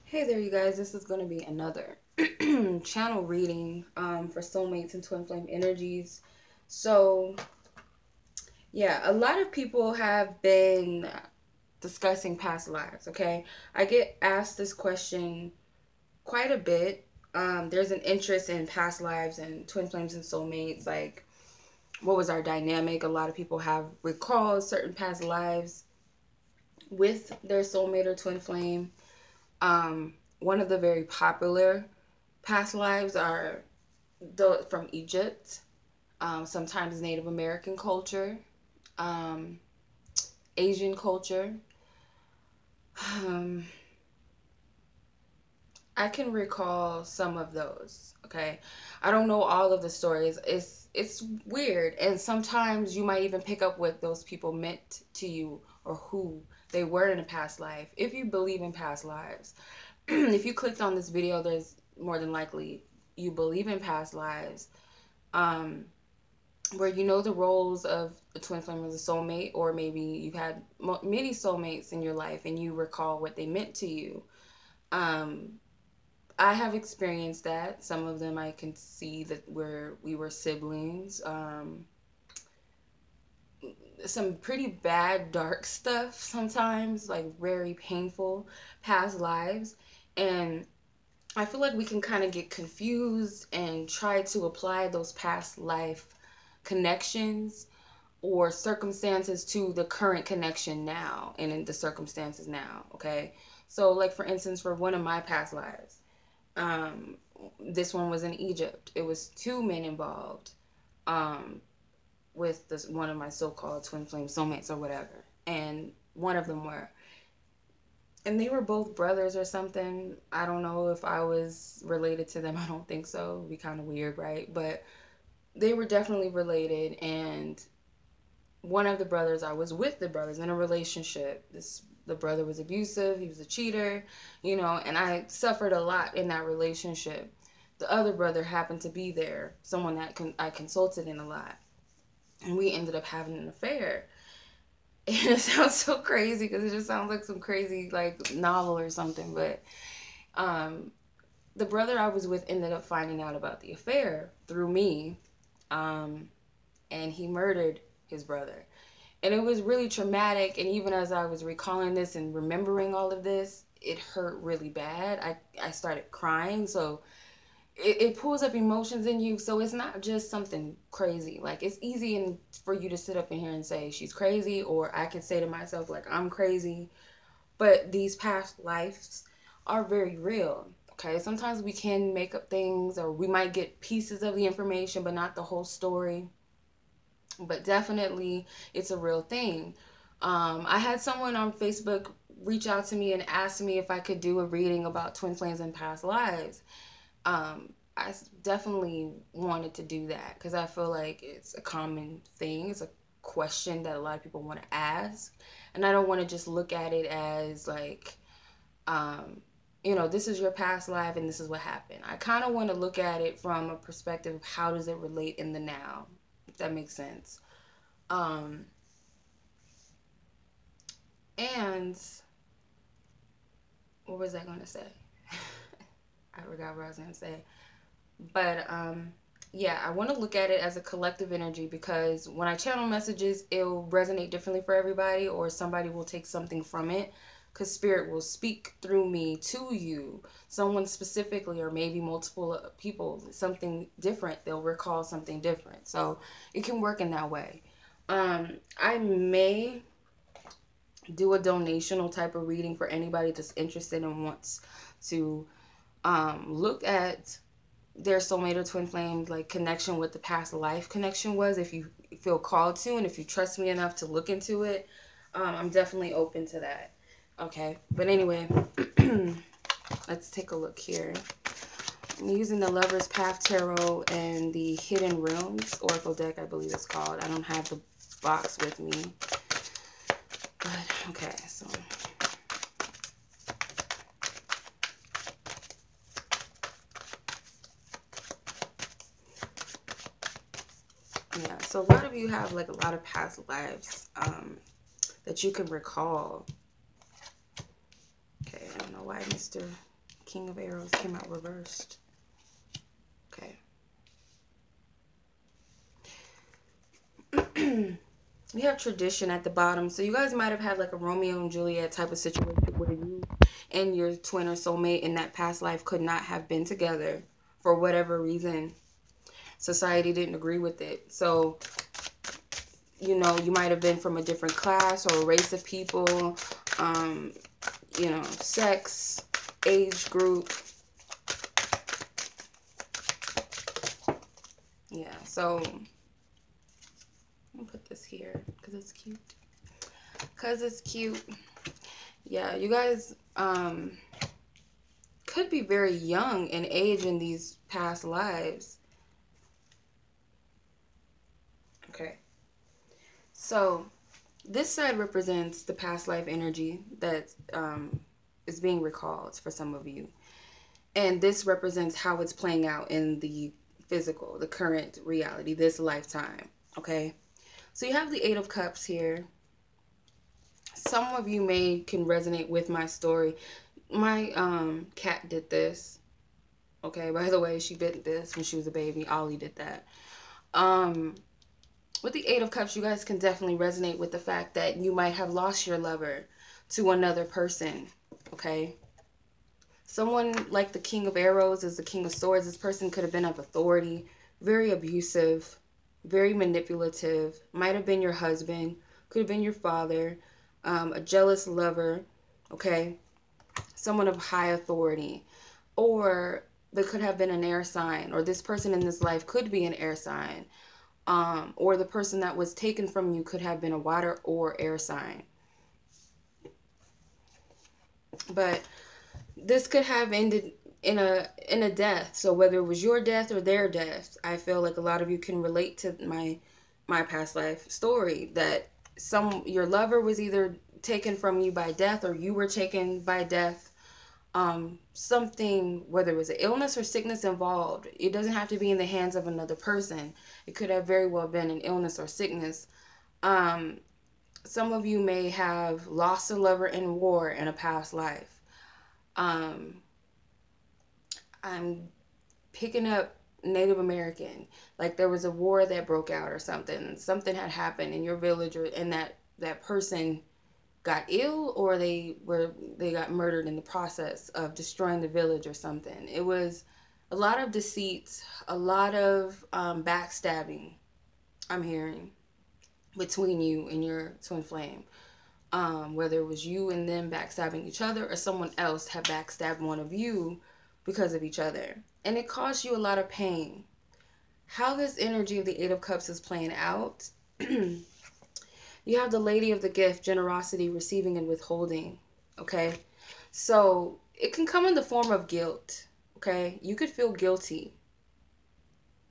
Hey there, you guys. This is going to be another channel reading for soulmates and twin flame energies. So, yeah, a lot of people have been discussing past lives, okay? I get asked this question quite a bit. There's an interest in past lives and twin flames and soulmates. Like, what was our dynamic? A lot of people have recalled certain past lives with their soulmate or twin flame. One of the very popular past lives are from Egypt, sometimes Native American culture, um, Asian culture. Um, I can recall some of those. Okay, I don't know all of the stories. It's weird, and sometimes you might even pick up what those people meant to you or who they were in a past life. If you believe in past lives, if you clicked on this video, there's more than likely you believe in past lives, um, where you know the roles of a twin flame or a soulmate, or maybe you've had many soulmates in your life and you recall what they meant to you. Um, I have experienced that. Some of them I can see that we were siblings. Some pretty bad, dark stuff sometimes, like very painful past lives. And I feel like we can kind of get confused and try to apply those past life connections or circumstances to the current connection now and in the circumstances now, okay? So, like, for instance, for one of my past lives, um, this one was in Egypt. It was two men involved, um, with this one of my so-called twin flame soulmates or whatever. And one of them were, and they were both brothers or something. I don't know if I was related to them. I don't think so. It'd be kind of weird, right? But they were definitely related. And one of the brothers, I was with the brothers in a relationship. The brother was abusive. He was a cheater, and I suffered a lot in that relationship. The other brother happened to be there, someone that I consulted in a lot. And we ended up having an affair. And it sounds so crazy because it just sounds like some crazy like novel or something. But the brother I was with ended up finding out about the affair through me, and he murdered his brother. And it was really traumatic. And even as I was recalling this and remembering all of this, it hurt really bad. I started crying. So it pulls up emotions in you. So it's not just something crazy. Like, it's easy for you to sit up in here and say she's crazy, or I could say to myself like I'm crazy. But these past lives are very real. Okay, sometimes we can make up things, or we might get pieces of the information but not the whole story. But definitely it's a real thing. I had someone on Facebook reach out to me and ask me if I could do a reading about twin flames and past lives. I definitely wanted to do that because I feel like it's a common thing. It's a question that a lot of people want to ask. And I don't want to just look at it as like, this is your past life and this is what happened. I kind of want to look at it from a perspective of how does it relate in the now, if that makes sense. And what was I going to say? I forgot what I was going to say. But yeah, I want to look at it as a collective energy, because when I channel messages, it'll resonate differently for everybody, or somebody will take something from it, because spirit will speak through me to you, someone specifically, or maybe multiple people, something different. They'll recall something different. So it can work in that way. I may do a donational type of reading for anybody that's interested and wants to look at their soulmate or twin flame like connection, what the past life connection was, if you feel called to, and if you trust me enough to look into it. I'm definitely open to that. Okay, but anyway, let's take a look here. I'm using the Lover's Path Tarot and the Hidden Realms Oracle deck, I believe it's called. I don't have the box with me, but okay, so yeah, so a lot of you have like a lot of past lives that you can recall. Okay, I don't know why Mr. King of Arrows came out reversed. Okay. We have tradition at the bottom. So you guys might have had like a Romeo and Juliet type of situation where you and your twin or soulmate in that past life could not have been together for whatever reason. Society didn't agree with it. So, you know, you might have been from a different class or race of people, you know, sex, age group. Yeah, so I'll put this here because it's cute. Because it's cute. Yeah, you guys could be very young in age in these past lives. Okay. So this side represents the past life energy that is being recalled for some of you. And this represents how it's playing out in the physical, the current reality, this lifetime. Okay. So you have the Eight of Cups here. Some of you can resonate with my story. My cat did this. Okay, by the way, she did this when she was a baby. Ollie did that. With the Eight of Cups, you guys can definitely resonate with the fact that you might have lost your lover to another person. Okay. Someone like the King of Arrows is the King of Swords. This person could have been of authority, very abusive, very manipulative, might have been your husband, could have been your father, a jealous lover, okay, someone of high authority, or there could have been an air sign, or this person in this life could be an air sign, or the person that was taken from you could have been a water or air sign. But this could have ended in a death. So whether it was your death or their death, I feel like a lot of you can relate to my past life story, that your lover was either taken from you by death or you were taken by death. Something, whether it was an illness or sickness involved, it doesn't have to be in the hands of another person. It could have very well been an illness or sickness. Some of you may have lost a lover in war in a past life. I'm picking up Native American, like there was a war that broke out or something had happened in your village, or and that person got ill, or they got murdered in the process of destroying the village or something. It was a lot of deceit, a lot of backstabbing I'm hearing between you and your twin flame. Whether it was you and them backstabbing each other, or someone else had backstabbed one of you because of each other. And it caused you a lot of pain. How this energy of the Eight of Cups is playing out, you have the Lady of the Gift, generosity, receiving and withholding. Okay? So it can come in the form of guilt. Okay? You could feel guilty.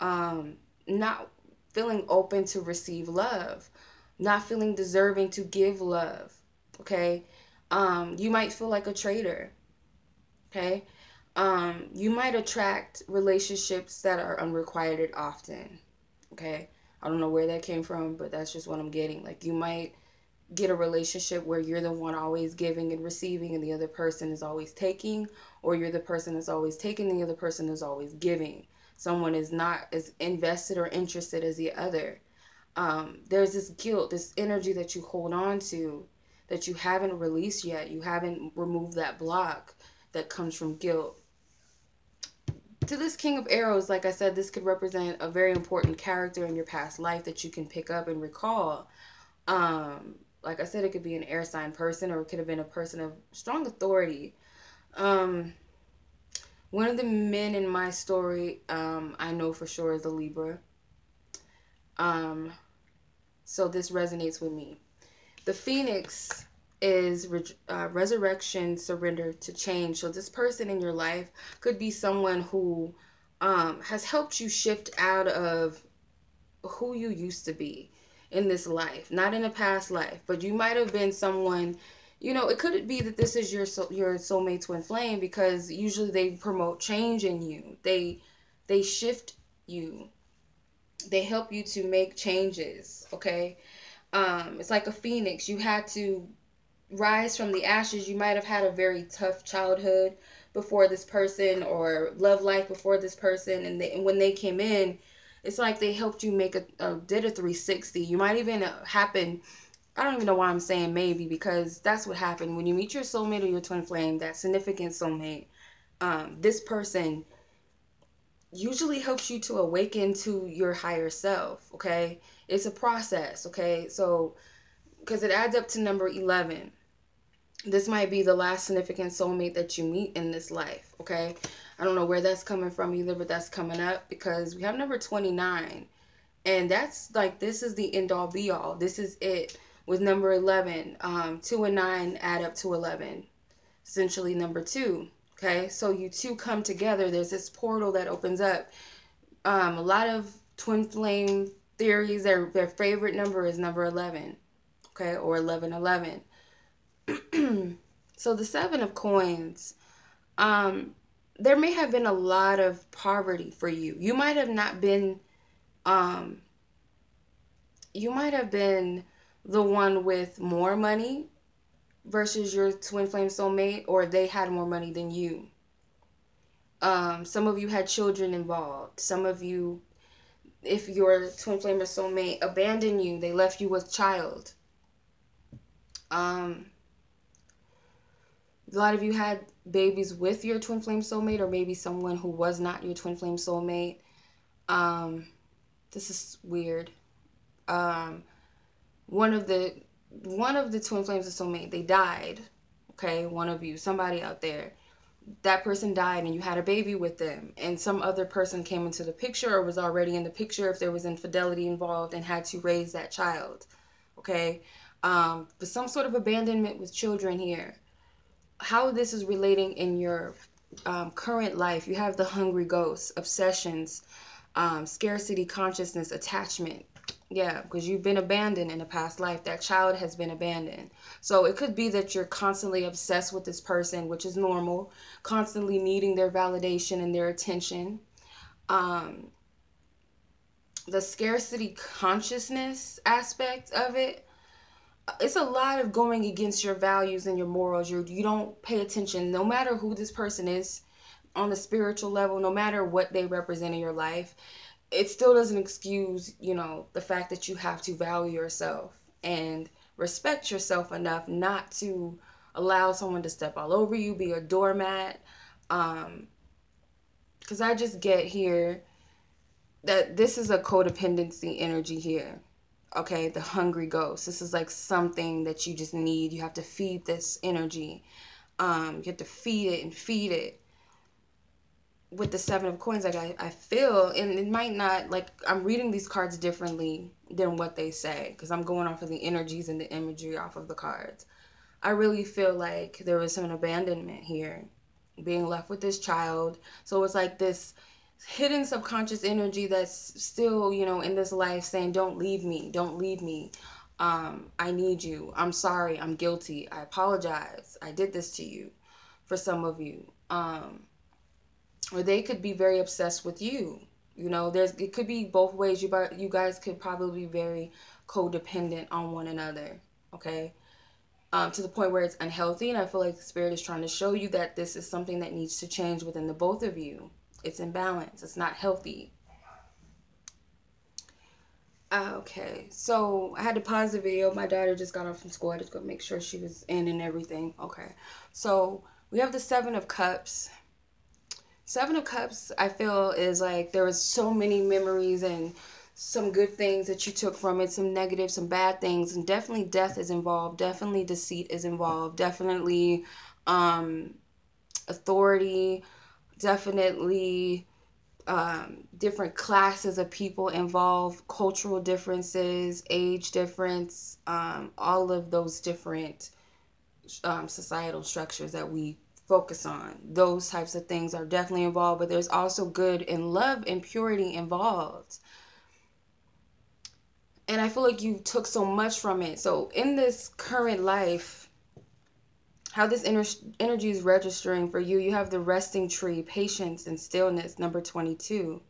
Not feeling open to receive love. Not feeling deserving to give love. Okay? You might feel like a traitor. Okay? You might attract relationships that are unrequited often. Okay? I don't know where that came from, but that's just what I'm getting. Like, you might get a relationship where you're the one always giving and receiving and the other person is always taking, or you're the person that's always taking, the other person is always giving. Someone is not as invested or interested as the other. There's this guilt, this energy that you hold on to that you haven't released yet. You haven't removed that block that comes from guilt. To this King of Arrows, like I said, this could represent a very important character in your past life that you can pick up and recall. Like I said, it could be an air sign person, or it could have been a person of strong authority. One of the men in my story, I know for sure, is a Libra. So this resonates with me. The Phoenix is resurrection, surrender to change. So this person in your life could be someone who has helped you shift out of who you used to be in this life, not in a past life, but you might have been someone, you know, it could be that this is your soulmate twin flame, because usually they promote change in you. They shift you. They help you to make changes, okay? It's like a phoenix. You had to rise from the ashes. You might have had a very tough childhood before this person, or love life before this person, and when they came in, it's like they helped you make did a 360. You might even happen. I don't even know why I'm saying maybe, because that's what happened when you meet your soulmate or your twin flame, that significant soulmate. This person usually helps you to awaken to your higher self. Okay, it's a process. Okay, so because it adds up to number 11. This might be the last significant soulmate that you meet in this life. Okay, I don't know where that's coming from either, but that's coming up because we have number 29, and that's like, this is the end all be all. This is it with number 11. 2 and 9 add up to 11, essentially number 2. Okay, so you two come together. There's this portal that opens up. A lot of twin flame theories, their favorite number is number 11. Okay, or 1111. So the 7 of coins, there may have been a lot of poverty for you. You might have not been, you might have been the one with more money versus your twin flame soulmate, or they had more money than you. Some of you had children involved. Some of you, if your twin flame or soulmate abandoned you, they left you with child. A lot of you had babies with your twin flame soulmate, or maybe someone who was not your twin flame soulmate. This is weird. One of the twin flames of soulmate, they died. Okay, one of you, somebody out there, that person died, and you had a baby with them, and some other person came into the picture, or was already in the picture if there was infidelity involved, and had to raise that child. Okay, but some sort of abandonment with children here. How this is relating in your current life, you have the hungry ghosts, obsessions, scarcity consciousness, attachment. Yeah, because you've been abandoned in a past life. That child has been abandoned. So it could be that you're constantly obsessed with this person, which is normal, constantly needing their validation and their attention. The scarcity consciousness aspect of it, it's a lot of going against your values and your morals. You don't pay attention, no matter who this person is on the spiritual level, no matter what they represent in your life. It still doesn't excuse, the fact that you have to value yourself and respect yourself enough not to allow someone to step all over you, be a doormat. Because I just get here that this is a codependency energy here. Okay, the hungry ghost. This is like something that you just need. You have to feed this energy. You have to feed it and feed it. With the 7 of coins, like I feel, and it might not, like, I'm reading these cards differently than what they say, because I'm going off of the energies and the imagery off of the cards. I really feel like there was some abandonment here, being left with this child. So it's like this hidden subconscious energy that's still, in this life saying, don't leave me, don't leave me. I need you. I'm sorry. I'm guilty. I apologize. I did this to you, for some of you. Or they could be very obsessed with you. It could be both ways. You guys could probably be very codependent on one another. Okay. To the point where it's unhealthy. And I feel like the spirit is trying to show you that this is something that needs to change within the both of you. It's imbalance. It's not healthy. Okay, so I had to pause the video. My daughter just got off from school. I just got to make sure she was in and everything. Okay, so we have the 7 of Cups. 7 of Cups, I feel, is like there was so many memories and some good things that you took from it, some negative, some bad things, and definitely death is involved. Definitely deceit is involved. Definitely authority. Definitely different classes of people involved, cultural differences, age difference, all of those different societal structures that we focus on. Those types of things are definitely involved, but there's also good and love and purity involved. And I feel like you took so much from it. So in this current life, how this energy is registering for you, you have the resting tree, patience and stillness, number 22.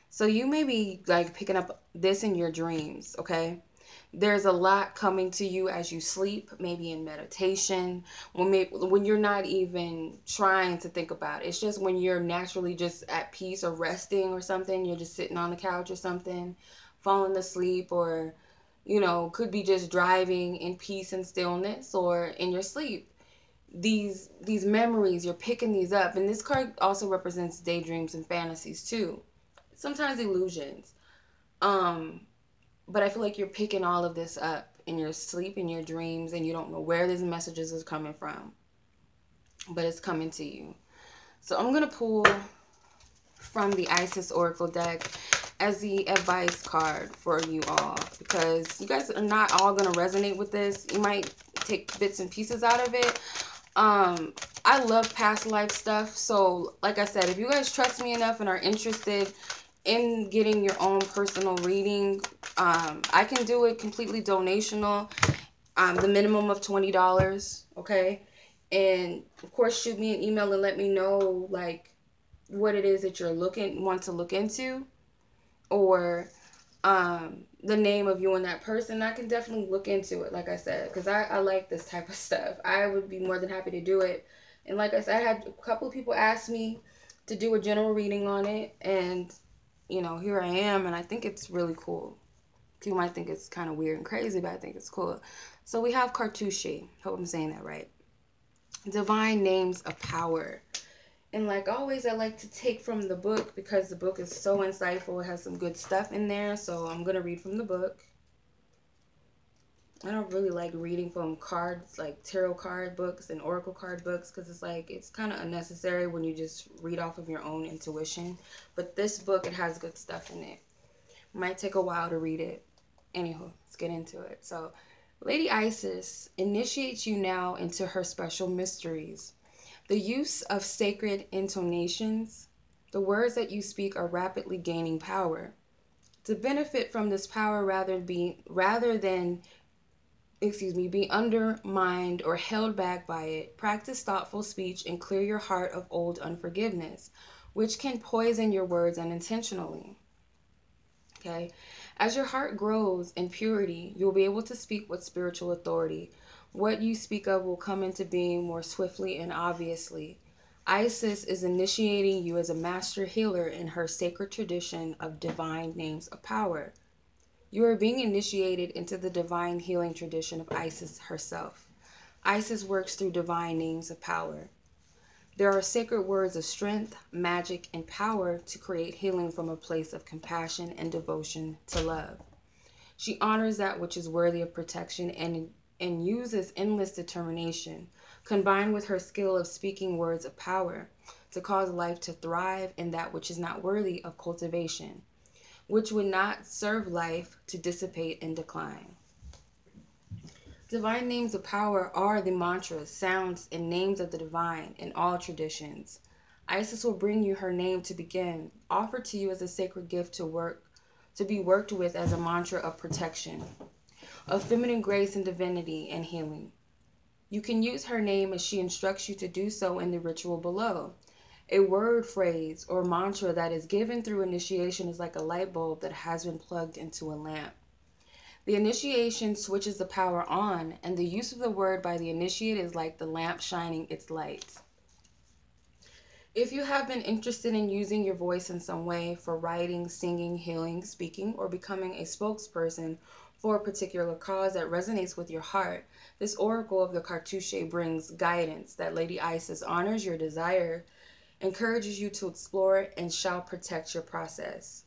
So you may be like picking up this in your dreams, okay? There's a lot coming to you as you sleep, maybe in meditation, when you're not even trying to think about it. It's just when you're naturally just at peace or resting or something, you're just sitting on the couch or something, falling asleep, or, you know, could be just driving in peace and stillness or in your sleep. These memories, you're picking these up. And this card also represents daydreams and fantasies too. Sometimes illusions. But I feel like you're picking all of this up in your sleep, in your dreams, and you don't know where these messages is coming from. But it's coming to you. So I'm going to pull from the Isis Oracle deck as the advice card for you all, because you guys are not all going to resonate with this. You might take bits and pieces out of it. I love past life stuff. So like I said, if you guys trust me enough and are interested in getting your own personal reading, I can do it completely donational, the minimum of $20, okay? And of course, shoot me an email and let me know like what it is that you're want to look into, or the name of you and that person. I can definitely look into it, like I said, because I like this type of stuff. I would be more than happy to do it. And like I said, I had a couple of people ask me to do a general reading on it, and you know, here I am, and I think it's really cool. You might think it's kind of weird and crazy, but I think it's cool. So we have Cartouche. Hope I'm saying that right. Divine names of power. And like always, I like to take from the book because the book is so insightful. It has some good stuff in there. So I'm going to read from the book. I don't really like reading from cards, like tarot card books and oracle card books, because it's like, it's kind of unnecessary when you just read off of your own intuition. But this book, it has good stuff in it. Might take a while to read it. Anywho, let's get into it. So, Lady Isis initiates you now into her special mysteries. The use of sacred intonations. The words that you speak are rapidly gaining power. To benefit from this power rather than be undermined or held back by it, practice thoughtful speech and clear your heart of old unforgiveness, which can poison your words unintentionally. Okay? As your heart grows in purity, you'll be able to speak with spiritual authority. What you speak of will come into being more swiftly and obviously. Isis is initiating you as a master healer in her sacred tradition of divine names of power. You are being initiated into the divine healing tradition of Isis herself. Isis works through divine names of power. There are sacred words of strength, magic, and power to create healing from a place of compassion and devotion to love. She honors that which is worthy of protection and uses endless determination, combined with her skill of speaking words of power, to cause life to thrive in that which is not worthy of cultivation, which would not serve life to dissipate and decline. Divine names of power are the mantras, sounds, and names of the divine in all traditions. Isis will bring you her name to begin, offered to you as a sacred gift to be worked with as a mantra of protection, of feminine grace and divinity and healing. You can use her name as she instructs you to do so in the ritual below. A word, phrase, or mantra that is given through initiation is like a light bulb that has been plugged into a lamp. The initiation switches the power on, and the use of the word by the initiated is like the lamp shining its light. If you have been interested in using your voice in some way for writing, singing, healing, speaking, or becoming a spokesperson for a particular cause that resonates with your heart, this oracle of the Cartouche brings guidance that Lady Isis honors your desire, encourages you to explore, and shall protect your process.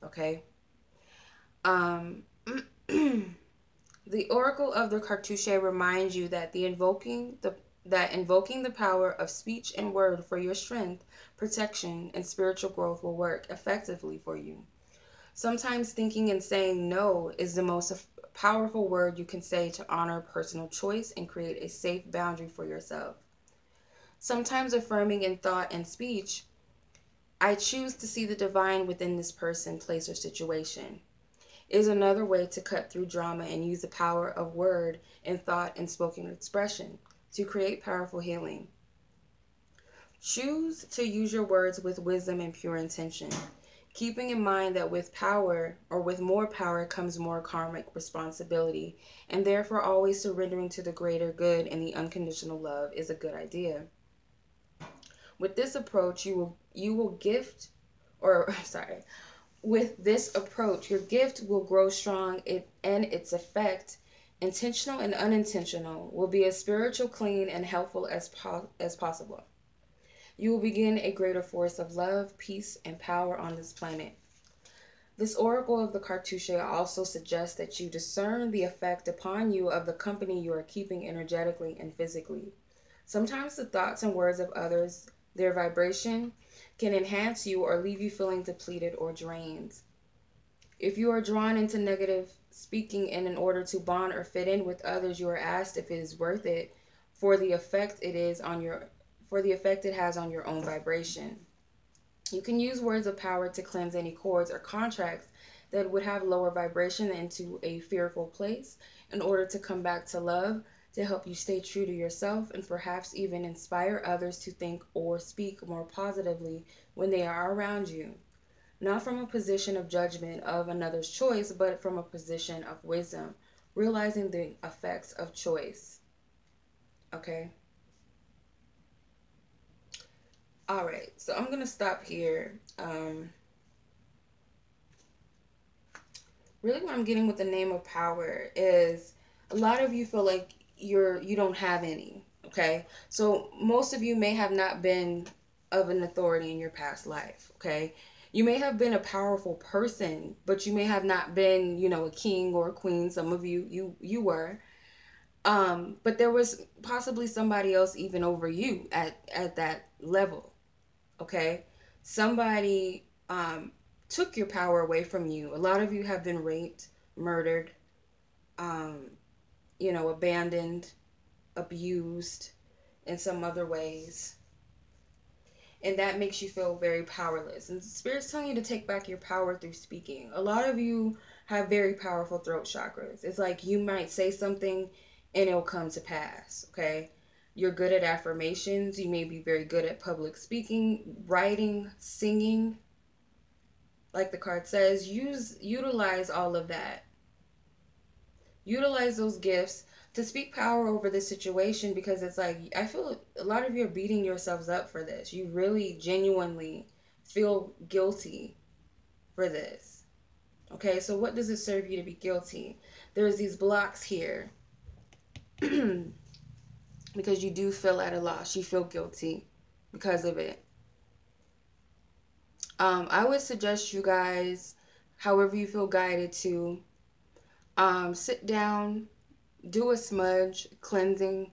Okay? The oracle of the Cartouche reminds you that invoking the power of speech and word for your strength, protection, and spiritual growth will work effectively for you. Sometimes thinking and saying no is the most powerful word you can say to honor personal choice and create a safe boundary for yourself. Sometimes affirming in thought and speech, I choose to see the divine within this person, place, or situation, is another way to cut through drama and use the power of word and thought and spoken expression to create powerful healing. Choose to use your words with wisdom and pure intention. keeping in mind that with power, or with more power, comes more karmic responsibility, and therefore always surrendering to the greater good and the unconditional love is a good idea. With this approach, you will gift, or sorry, with this approach, your gift will grow strong, and its effect, intentional and unintentional, will be as spiritual, clean, and helpful as possible. You will begin a greater force of love, peace, and power on this planet. This oracle of the cartouche also suggests that you discern the effect upon you of the company you are keeping energetically and physically. Sometimes the thoughts and words of others, their vibration, can enhance you or leave you feeling depleted or drained. If you are drawn into negative speaking and in order to bond or fit in with others, you are asked if it is worth it for the effect it has on your own vibration. You can use words of power to cleanse any cords or contracts that would have lower vibration into a fearful place in order to come back to love, to help you stay true to yourself, and perhaps even inspire others to think or speak more positively when they are around you. Not from a position of judgment of another's choice, but from a position of wisdom, realizing the effects of choice. Okay? All right, so I'm going to stop here. Really what I'm getting with the name of power is a lot of you feel like you don't have any, okay? So most of you may have not been of an authority in your past life, okay? You may have been a powerful person, but you may have not been, a king or a queen. Some of you were. But there was possibly somebody else even over you at that level. Okay, somebody took your power away from you. A lot of you have been raped, murdered, abandoned, abused in some other ways. And that makes you feel very powerless. And Spirit's telling you to take back your power through speaking. A lot of you have very powerful throat chakras. It's like you might say something and it'll come to pass, okay? You're good at affirmations. You may be very good at public speaking, writing, singing. Like the card says, utilize all of that. Utilize those gifts to speak power over this situation, because it's like, I feel a lot of you are beating yourselves up for this. You really genuinely feel guilty for this. Okay, so what does it serve you to be guilty? There's these blocks here. Because you do feel at a loss. You feel guilty because of it. I would suggest you guys, however you feel guided to, sit down, do a smudge, cleansing,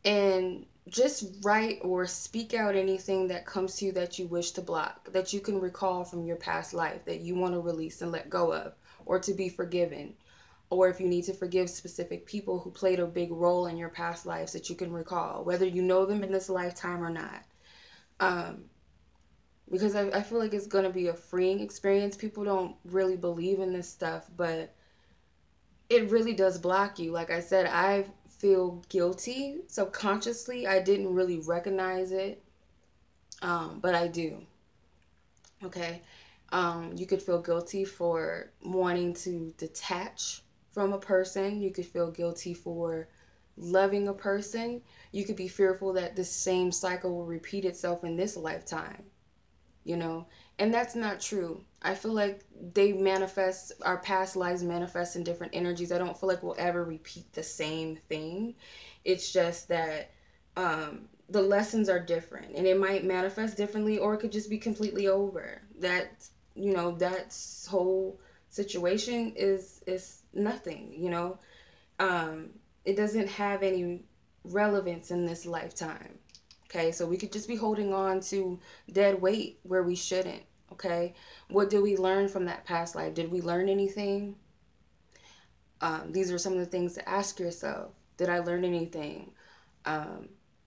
and just write or speak out anything that comes to you that you wish to block, that you can recall from your past life, that you want to release and let go of, or to be forgiven. Or if you need to forgive specific people who played a big role in your past lives that you can recall, whether you know them in this lifetime or not. Because I feel like it's going to be a freeing experience. People don't really believe in this stuff, but it really does block you. Like I said, I feel guilty subconsciously. I didn't really recognize it, but I do. Okay? You could feel guilty for wanting to detach from a person. You could feel guilty for loving a person. You could be fearful that this same cycle will repeat itself in this lifetime, and that's not true. I feel like our past lives manifest in different energies. I don't feel like we'll ever repeat the same thing. It's just that the lessons are different, and it might manifest differently, or it could just be completely over. That whole situation is nothing. It doesn't have any relevance in this lifetime. Okay, so we could just be holding on to dead weight where we shouldn't. Okay, what did we learn from that past life? Did we learn anything? These are some of the things to ask yourself. Did I learn anything?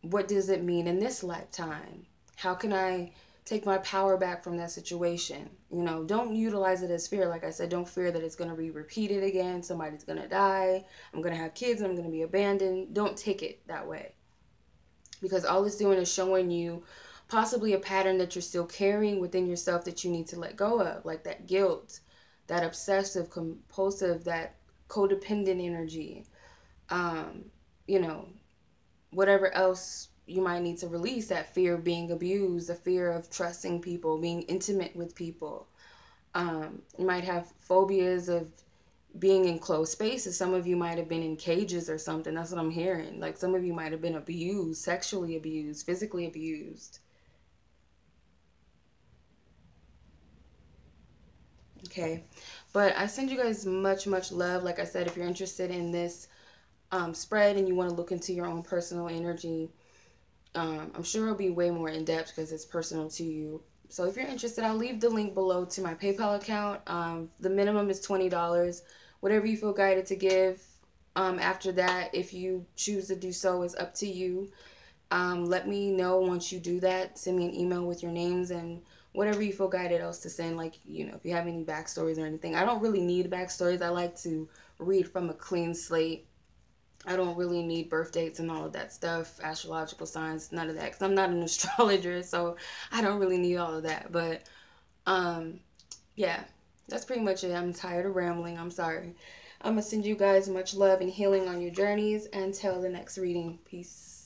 What does it mean in this lifetime? How can I take my power back from that situation? Don't utilize it as fear. Like I said, don't fear that it's going to be repeated again. Somebody's going to die. I'm going to have kids and I'm going to be abandoned. Don't take it that way. Because all it's doing is showing you possibly a pattern that you're still carrying within yourself that you need to let go of, like that guilt, that obsessive, compulsive, that codependent energy, um, you know, whatever else you might need to release, that fear of being abused, the fear of trusting people, being intimate with people. You might have phobias of being in closed spaces. Some of you might have been in cages or something. That's what I'm hearing. Like some of you might have been abused, sexually abused, physically abused. Okay. But I send you guys much, much love. Like I said, if you're interested in this spread and you want to look into your own personal energy, I'm sure it'll be way more in depth because it's personal to you. So if you're interested, I'll leave the link below to my PayPal account. The minimum is $20. Whatever you feel guided to give. After that, if you choose to do so, is up to you. Let me know once you do that. Send me an email with your names and whatever you feel guided else to send. Like, you know, if you have any backstories or anything. I don't really need backstories. I like to read from a clean slate. I don't really need birth dates and all of that stuff, astrological signs, none of that, because I'm not an astrologer, so I don't really need all of that. But um, yeah, that's pretty much it. I'm tired of rambling. I'm sorry. I'm gonna send you guys much love and healing on your journeys. Until the next reading, peace.